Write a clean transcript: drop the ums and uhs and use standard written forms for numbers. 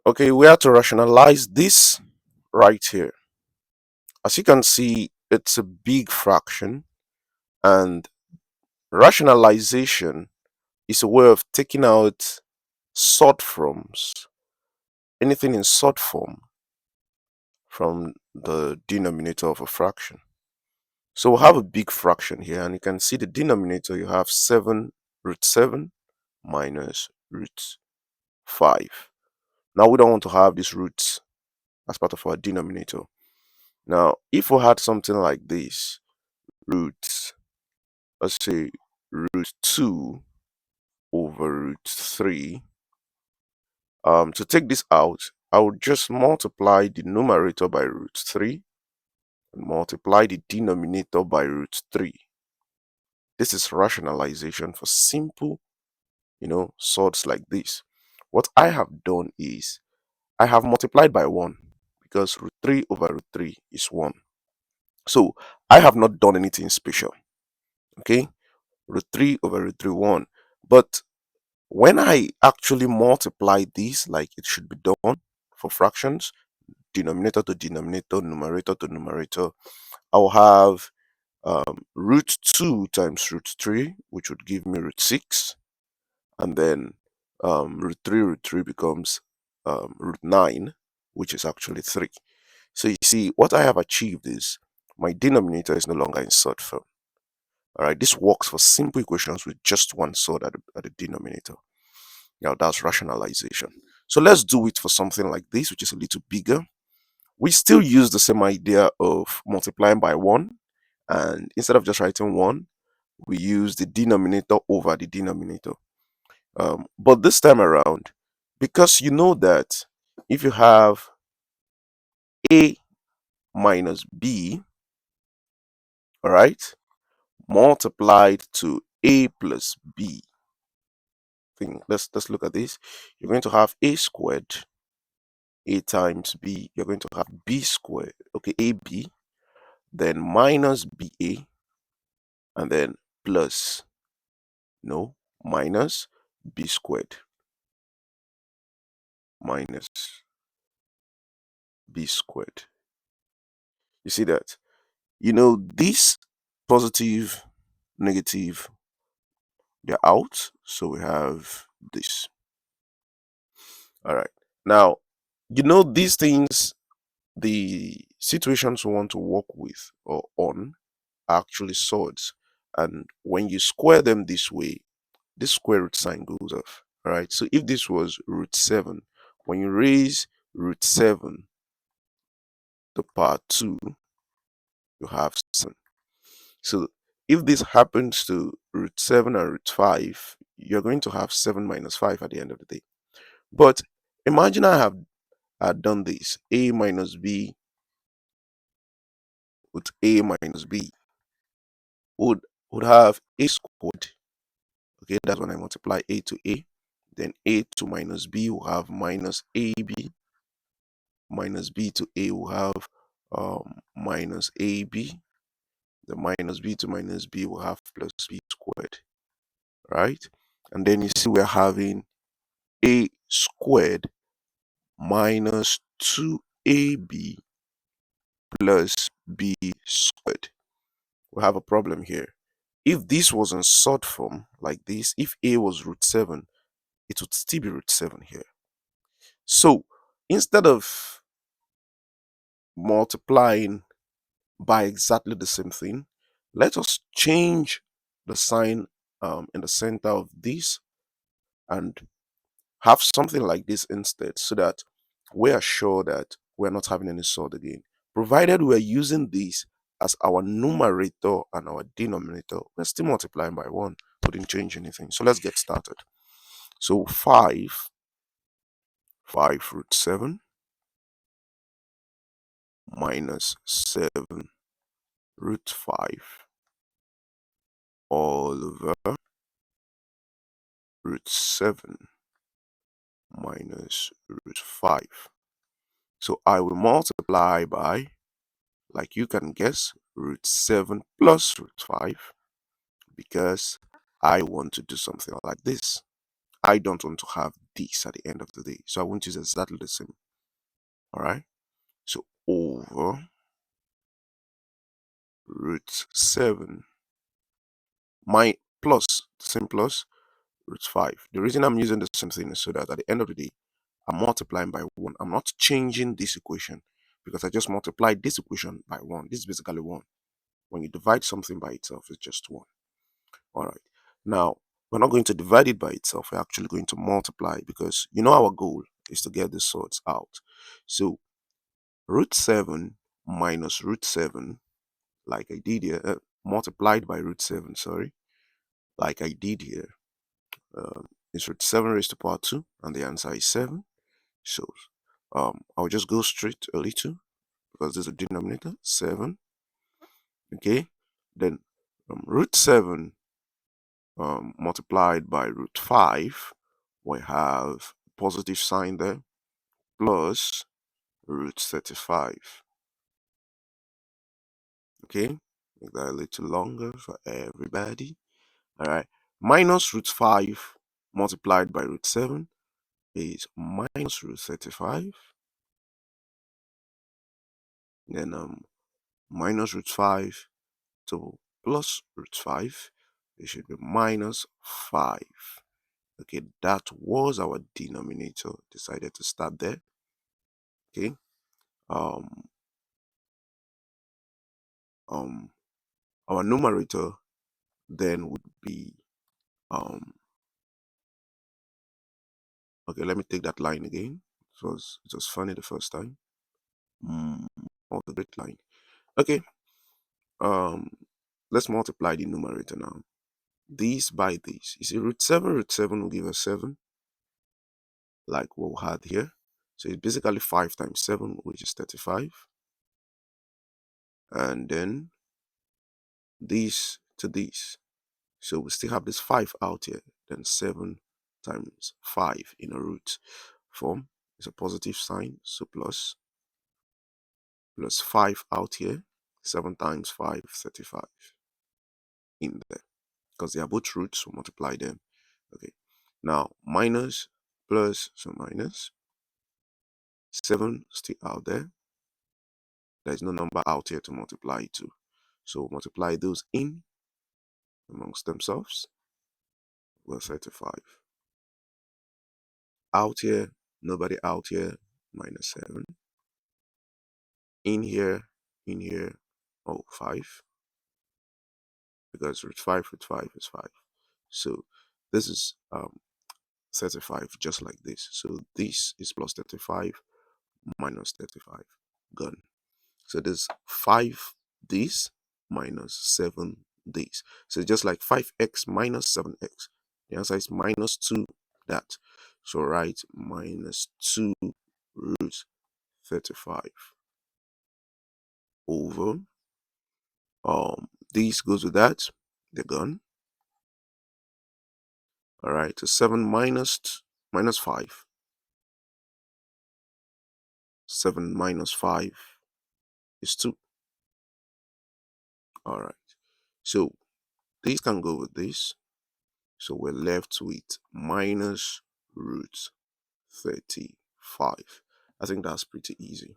Okay, we have to rationalize this right here. As you can see, it's a big fraction, and rationalization is a way of taking out sort forms, anything in sort form from the denominator of a fraction. So we'll have a big fraction here, and you can see the denominator, you have 7 root 7 minus root 5. Now we don't want to have these roots as part of our denominator. Now, if we had something like this, root, let's say root 2 over root 3, to take this out, I would just multiply the numerator by root 3 and multiply the denominator by root 3. This is rationalization for simple, sorts like this. What I have done is I have multiplied by 1 because root 3 over root 3 is 1. So I have not done anything special. Okay, root 3 over root 3, 1. But when I actually multiply this like it should be done for fractions, denominator to denominator, numerator to numerator, I'll have root 2 times root 3, which would give me root 6. And then root 3 becomes root 9, which is actually 3. So you see, what I have achieved is my denominator is no longer in surd form. All right, this works for simple equations with just one surd at the denominator. Now that's rationalization. So let's do it for something like this, which is a little bigger. We still use the same idea of multiplying by 1, and instead of just writing 1, we use the denominator over the denominator. But this time around, because you know that if you have a minus b, all right, multiplied to a plus b, thing. Let's look at this. You're going to have a squared, a times b. You're going to have b squared, okay, ab, then minus ba, and then plus, no, minus b squared minus b squared. You see that? This positive, negative, they're out. So we have this. All right. Now, these things, the situations we want to work with or on are actually swords. And when you square them this way, this square root sign goes off. All right. So if this was root 7, when you raise root 7 to power 2, you have 7. So if this happens to root 7 and root 5, you're going to have 7 minus 5 at the end of the day. But imagine I have done this, a minus b with a minus b would have a squared. Okay, that's when I multiply a to a. Then a to minus b will have minus ab. Minus b to a will have minus ab. The minus b to minus b will have plus b squared. Right? And then you see we're having a squared minus 2ab plus b squared. We have a problem here. If this was in surd form like this, if a was root 7, it would still be root 7 here. So instead of multiplying by exactly the same thing, let us change the sign in the center of this and have something like this instead, so that we are sure that we're not having any surd again. Provided we're using this as our numerator and our denominator, we're still multiplying by 1. Wouldn't change anything. So let's get started. So 5 root 7 minus 7 root 5 all over root 7 minus root 5. So I will multiply by, like you can guess, root 7 plus root 5, because I want to do something like this. I don't want to have this at the end of the day, so I won't use exactly the same. All right, so over root 7 my plus, same plus root 5. The reason I'm using the same thing is so that at the end of the day, I'm multiplying by 1. I'm not changing this equation because I just multiplied this equation by 1. This is basically 1. When you divide something by itself, it's just 1. All right. Now, we're not going to divide it by itself. We're actually going to multiply because you know our goal is to get the surds out. So root 7 minus root 7, like I did here, multiplied by root 7, sorry, like I did here, is root 7 raised to power 2, and the answer is 7. So I'll just go straight a little because there's a denominator, 7. Okay, then root 7 multiplied by root 5, we have positive sign there, plus root 35. Okay, make that a little longer for everybody. All right, minus root 5 multiplied by root 7 is minus root 35. Then minus root 5 to plus root 5, it should be minus 5. Okay, that was our denominator. Decided to start there. Okay, um our numerator then would be okay, let me take that line again. It was funny the first time. Oh, the great line. Okay, let's multiply the numerator now. This by this, you see, root 7 will give us 7, like what we had here. So it's basically 5 times 7, which is 35. And then this to this. So we still have this 5 out here. Then 7 times 5 in a root form is a positive sign. So plus 5 out here. 7 times 5, 35 in there. Because they are both roots, so multiply them. Okay. Now minus, plus, so minus. 7 still out there. There's no number out here to multiply it to. So multiply those in amongst themselves. We're 35. Out here, nobody out here, minus 7. In here, oh, 5. Because root 5 is 5. So this is 35, just like this. So this is plus 35 minus 35. Gone. So there's 5 this minus 7 this. So just like 5x minus 7x. The answer is minus 2 that. So write minus 2 root 35 over this goes with that. They're gone. All right, so 7 minus 5. 7 minus 5 is 2. All right, so these can go with this. So we're left with minus root 35. I think that's pretty easy.